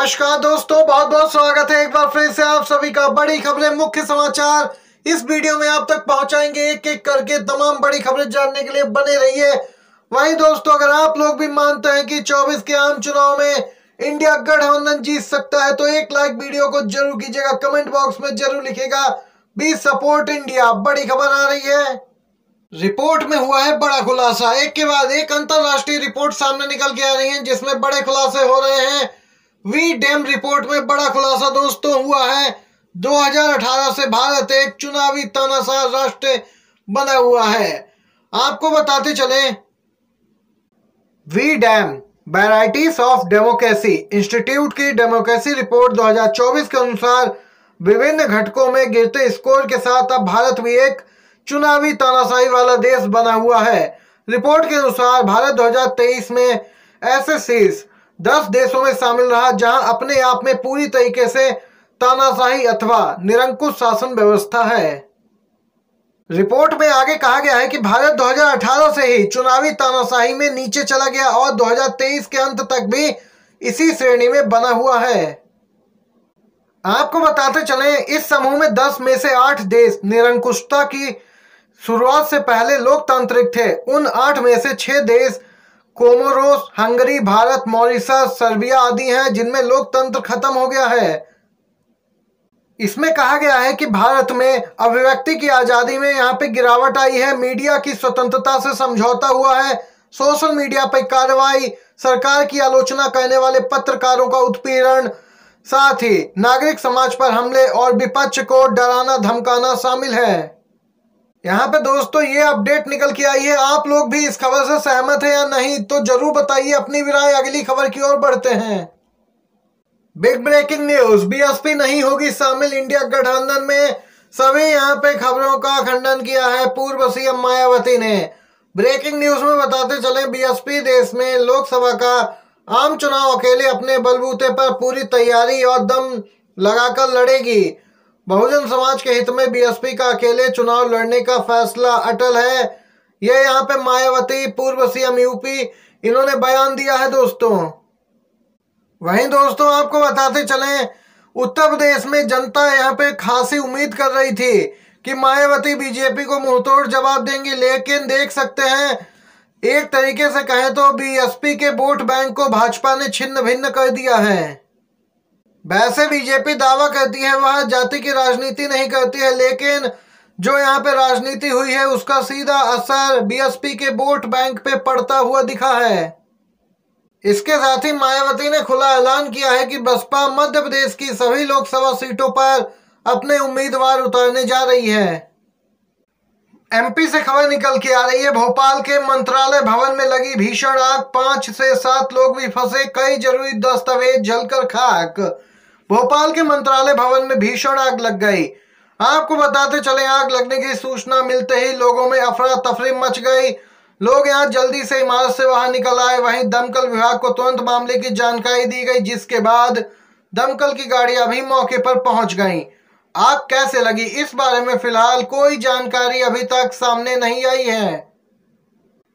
नमस्कार दोस्तों, बहुत बहुत स्वागत है एक बार फिर से आप सभी का। बड़ी खबरें, मुख्य समाचार इस वीडियो में आप तक पहुंचाएंगे। एक एक करके तमाम बड़ी खबरें जानने के लिए बने रहिए। वहीं दोस्तों, अगर आप लोग भी मानते हैं कि 24 के आम चुनाव में इंडिया गठबंधन जीत सकता है तो एक लाइक वीडियो को जरूर कीजिएगा। कमेंट बॉक्स में जरूर लिखिएगा बी सपोर्ट इंडिया। बड़ी खबर आ रही है, रिपोर्ट में हुआ है बड़ा खुलासा। एक के बाद एक अंतरराष्ट्रीय रिपोर्ट सामने निकल के आ रही है जिसमें बड़े खुलासे हो रहे हैं। वी डैम रिपोर्ट में बड़ा खुलासा दोस्तों हुआ है। 2018 से भारत एक चुनावी तानाशाह राष्ट्र बना हुआ है। आपको बताते चले, V Dem Varieties of Democracy Institute की डेमोक्रेसी रिपोर्ट 2024 के अनुसार विभिन्न घटकों में गिरते स्कोर के साथ अब भारत भी एक चुनावी तानाशाही वाला देश बना हुआ है। रिपोर्ट के अनुसार भारत 2023 में ऐसे शीर्ष 10 देशों में शामिल रहा जहां अपने आप में पूरी तरीके से तानाशाही अथवा निरंकुश शासन व्यवस्था है। रिपोर्ट में आगे कहा गया है कि भारत 2018 से ही चुनावी तानाशाही में नीचे चला गया और 2023 के अंत तक भी इसी श्रेणी में बना हुआ है। आपको बताते चलें, इस समूह में 10 में से 8 देश निरंकुशता की शुरुआत से पहले लोकतांत्रिक थे। उन 8 में से 6 देश Comoros, Hungary, Bharat, Mauritius, Serbia आदि हैं जिनमें लोकतंत्र खत्म हो गया है। इसमें कहा गया है कि भारत में अभिव्यक्ति की आजादी में यहाँ पे गिरावट आई है, मीडिया की स्वतंत्रता से समझौता हुआ है, सोशल मीडिया पर कार्रवाई, सरकार की आलोचना करने वाले पत्रकारों का उत्पीड़न, साथ ही नागरिक समाज पर हमले और विपक्ष को डराना धमकाना शामिल है। यहाँ पे दोस्तों ये अपडेट निकल के आई है। आप लोग भी इस खबर से सहमत है या नहीं तो जरूर बताइए अपनी राय। अगली खबर की ओर बढ़ते हैं। बिग ब्रेकिंग न्यूज, बीएसपी नहीं होगी शामिल इंडिया गठबंधन में। सभी यहाँ पे खबरों का खंडन किया है पूर्व सीएम मायावती ने। ब्रेकिंग न्यूज में बताते चले, बीएसपी देश में लोकसभा का आम चुनाव अकेले अपने बलबूते पर पूरी तैयारी और दम लगाकर लड़ेगी। बहुजन समाज के हित में बीएसपी का अकेले चुनाव लड़ने का फैसला अटल है। यह यहाँ पे मायावती, पूर्व सीएम यूपी, इन्होंने बयान दिया है दोस्तों। वहीं दोस्तों आपको बताते चलें, उत्तर प्रदेश में जनता यहाँ पे खासी उम्मीद कर रही थी कि मायावती बीजेपी को मुंहतोड़ जवाब देंगी, लेकिन देख सकते हैं एक तरीके से कहें तो बीएसपी के वोट बैंक को भाजपा ने छिन्न भिन्न कर दिया है। वैसे बीजेपी दावा करती है वह जाति की राजनीति नहीं करती है, लेकिन जो यहाँ पे राजनीति हुई है उसका सीधा असर बीएसपी के वोट बैंक पे पड़ता हुआ दिखा है। इसके साथ ही मायावती ने खुला ऐलान किया है कि बसपा मध्य प्रदेश की सभी लोकसभा सीटों पर अपने उम्मीदवार उतारने जा रही है। एमपी से खबर निकल के आ रही है, भोपाल के मंत्रालय भवन में लगी भीषण आग, 5 से 7 लोग भी फंसे, कई जरूरी दस्तावेज जलकर खाक। भोपाल के मंत्रालय भवन में भीषण आग लग गई। आपको बताते चले, आग लगने की सूचना मिलते ही लोगों में अफरा तफरी मच गई। लोग यहां जल्दी से इमारत से बाहर निकल आए। वहीं दमकल विभाग को तुरंत मामले की जानकारी दी गई, जिसके बाद दमकल की गाड़ियां भी मौके पर पहुंच गईं। आग कैसे लगी इस बारे में फिलहाल कोई जानकारी अभी तक सामने नहीं आई है।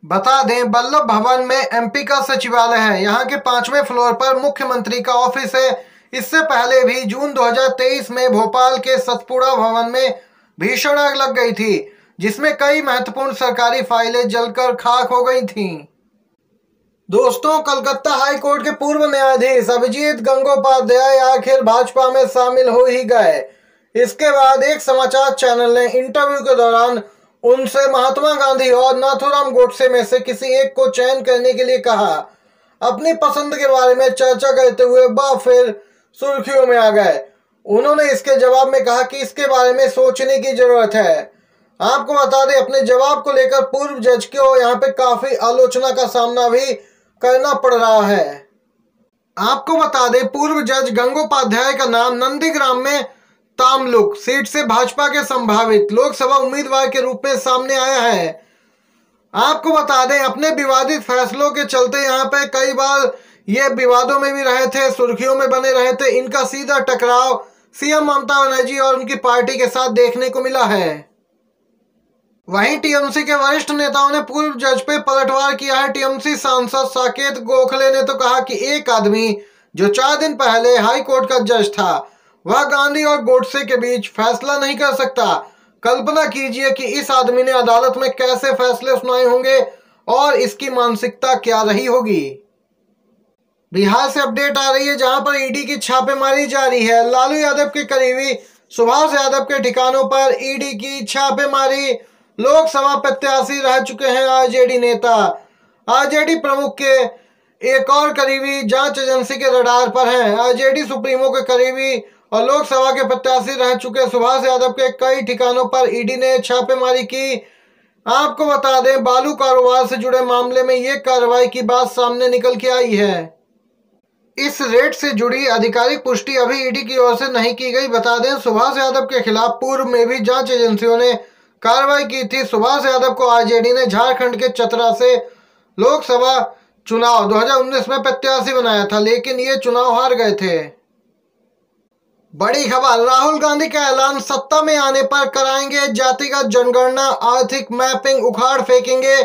बता दें, वल्लभ भवन में एमपी का सचिवालय है। यहाँ के 5वें फ्लोर पर मुख्यमंत्री का ऑफिस है। इससे पहले भी जून 2023 में भोपाल के सतपुड़ा भवन में भीषण आग लग गई थी, जिसमें कई महत्वपूर्ण सरकारी फाइलें जलकर खाक हो गई थीं। दोस्तों, कलकत्ता हाई कोर्ट के पूर्व न्यायाधीश अभिजीत गंगोपाध्याय आखिर भाजपा में शामिल हो ही गए। इसके बाद एक समाचार चैनल ने इंटरव्यू के दौरान उनसे महात्मा गांधी और नाथूराम गोडसे में से किसी एक को चयन करने के लिए कहा। अपनी पसंद के बारे में चर्चा करते हुए वह फिर सुर्खियों में आ गए। उन्होंने इसके जवाब में कहा कि इसके बारे में सोचने की जरूरत है। आपको बता दें, अपने जवाब को लेकर पूर्व जज को यहाँ पे काफी आलोचना का सामना भी करना पड़ रहा है। आपको बता दें, पूर्व जज गंगोपाध्याय का नाम नंदीग्राम में तामलुक सीट से भाजपा के संभावित लोकसभा उम्मीदवार के रूप में सामने आया है। आपको बता दें, अपने विवादित फैसलों के चलते यहाँ पे कई बार ये विवादों में भी रहे थे, सुर्खियों में बने रहे थे। इनका सीधा टकराव सीएम ममता बनर्जी और उनकी पार्टी के साथ देखने को मिला है। वहीं टीएमसी के वरिष्ठ नेताओं ने पूर्व जज पे पलटवार किया है। टीएमसी सांसद साकेत गोखले ने तो कहा कि एक आदमी जो 4 दिन पहले हाई कोर्ट का जज था, वह गांधी और गोडसे के बीच फैसला नहीं कर सकता। कल्पना कीजिए कि इस आदमी ने अदालत में कैसे फैसले सुनाए होंगे और इसकी मानसिकता क्या रही होगी। बिहार से अपडेट आ रही है, जहां पर ईडी की छापेमारी जारी है। लालू यादव के करीबी सुभाष यादव के ठिकानों पर ईडी की छापेमारी। लोकसभा प्रत्याशी रह चुके हैं आरजेडी नेता। आरजेडी प्रमुख के एक और करीबी जांच एजेंसी के रडार पर हैं। आरजेडी सुप्रीमो के करीबी और लोकसभा के प्रत्याशी रह चुके सुभाष यादव के कई ठिकानों पर ईडी ने छापेमारी की। आपको बता दें, बालू कारोबार से जुड़े मामले में यह कार्रवाई की बात सामने निकल के आई है। इस रेड से जुड़ी आधिकारिक पुष्टि अभी ईडी की ओर से नहीं की गई। बता दें, सुभाष यादव के खिलाफ पूर्व में भी जांच एजेंसियों ने कार्रवाई की थी। सुभाष यादव को आरजेडी ने झारखंड के चतरा से लोकसभा चुनाव 2019 में प्रत्याशी बनाया था, लेकिन ये चुनाव हार गए थे। बड़ी खबर, राहुल गांधी का ऐलान, सत्ता में आने पर कराएंगे जातिगत जनगणना, आर्थिक मैपिंग, उखाड़ फेंकेंगे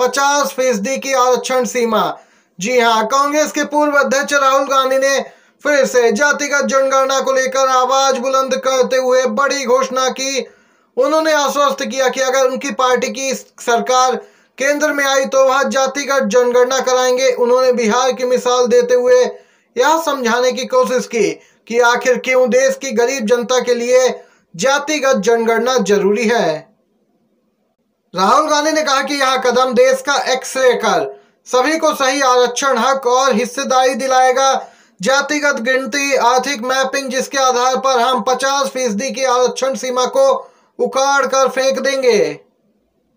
50% की आरक्षण सीमा। जी हां, कांग्रेस के पूर्व अध्यक्ष राहुल गांधी ने फिर से जातिगत जनगणना को लेकर आवाज बुलंद करते हुए बड़ी घोषणा की। उन्होंने आश्वस्त किया कि अगर उनकी पार्टी की सरकार केंद्र में आई तो वह जातिगत जनगणना कराएंगे। उन्होंने बिहार की मिसाल देते हुए यह समझाने की कोशिश की कि आखिर क्यों देश की गरीब जनता के लिए जातिगत जनगणना जरूरी है। राहुल गांधी ने कहा कि यह कदम देश का एक्सरे कर सभी को सही आरक्षण, हक और हिस्सेदारी दिलाएगा। जातिगत गिनती, आर्थिक मैपिंग, जिसके आधार पर हम 50% की आरक्षण सीमा को उखाड़ कर फेंक देंगे।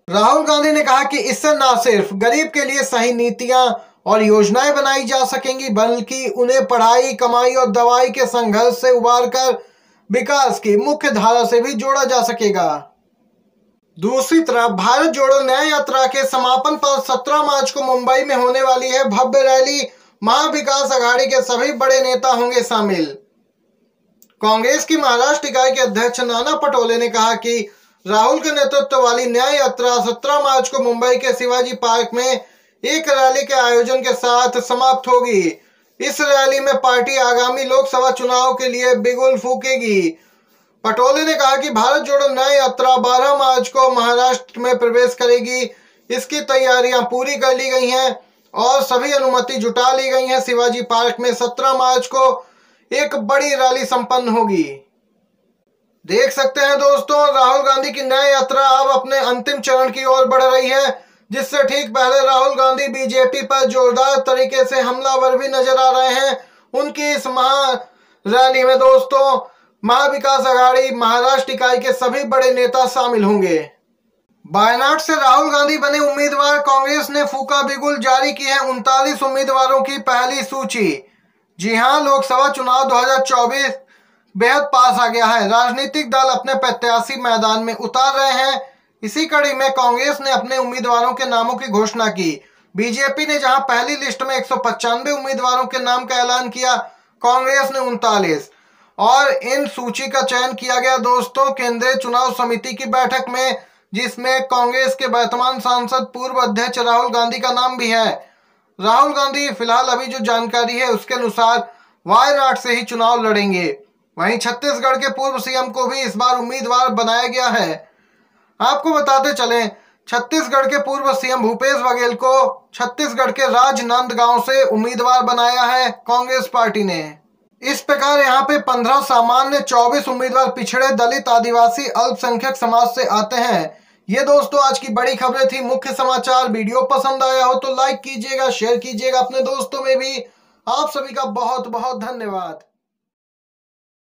राहुल गांधी ने कहा कि इससे न सिर्फ गरीब के लिए सही नीतियां और योजनाएं बनाई जा सकेंगी, बल्कि उन्हें पढ़ाई, कमाई और दवाई के संघर्ष से उबार कर विकास की मुख्य धारा से भी जोड़ा जा सकेगा। दूसरी तरफ भारत जोड़ो न्याय यात्रा के समापन पर 17 मार्च को मुंबई में होने वाली है भव्य रैली। महाविकास आघाड़ी के सभी बड़े नेता होंगे शामिल। कांग्रेस की महाराष्ट्र इकाई के अध्यक्ष नाना पटोले ने कहा कि राहुल के नेतृत्व वाली न्याय यात्रा 17 मार्च को मुंबई के शिवाजी पार्क में एक रैली के आयोजन के साथ समाप्त होगी। इस रैली में पार्टी आगामी लोकसभा चुनाव के लिए बिगुल फूकेगी। पटोले ने कहा कि भारत जोड़ो न्याय यात्रा 12 मार्च को महाराष्ट्र में प्रवेश करेगी। इसकी तैयारियां पूरी कर ली गई हैं और सभी अनुमति जुटा ली गई हैं। शिवाजी पार्क में 17 मार्च को एक बड़ी रैली संपन्न होगी। देख सकते हैं दोस्तों, राहुल गांधी की न्याय यात्रा अब अपने अंतिम चरण की ओर बढ़ रही है, जिससे ठीक पहले राहुल गांधी बीजेपी पर जोरदार तरीके से हमलावर भी नजर आ रहे हैं। उनकी इस महा रैली में दोस्तों महाविकास आघाड़ी महाराष्ट्र इकाई के सभी बड़े नेता शामिल होंगे। वायनाड से राहुल गांधी बने उम्मीदवार, कांग्रेस ने फूका बिगुल, जारी की है 39 उम्मीदवारों की पहली सूची। जी हां, लोकसभा चुनाव 2024 बेहद पास आ गया है। राजनीतिक दल अपने प्रत्याशी मैदान में उतार रहे हैं। इसी कड़ी में कांग्रेस ने अपने उम्मीदवारों के नामों की घोषणा की। बीजेपी ने जहां पहली लिस्ट में 195 उम्मीदवारों के नाम का ऐलान किया, कांग्रेस ने 39। और इन सूची का चयन किया गया दोस्तों केंद्रीय चुनाव समिति की बैठक में, जिसमें कांग्रेस के वर्तमान सांसद पूर्व अध्यक्ष राहुल गांधी का नाम भी है। राहुल गांधी फिलहाल अभी जो जानकारी है उसके अनुसार वायनाड से ही चुनाव लड़ेंगे। वहीं छत्तीसगढ़ के पूर्व सीएम को भी इस बार उम्मीदवार बनाया गया है। आपको बताते चलें, छत्तीसगढ़ के पूर्व सीएम भूपेश बघेल को छत्तीसगढ़ के राजनांदगांव से उम्मीदवार बनाया है कांग्रेस पार्टी ने। इस प्रकार यहाँ पे 15 सामान्य, 24 उम्मीदवार पिछड़े, दलित, आदिवासी, अल्पसंख्यक समाज से आते हैं। ये दोस्तों आज की बड़ी खबरें थी, मुख्य समाचार। वीडियो पसंद आया हो तो लाइक कीजिएगा, शेयर कीजिएगा अपने दोस्तों में भी। आप सभी का बहुत बहुत धन्यवाद।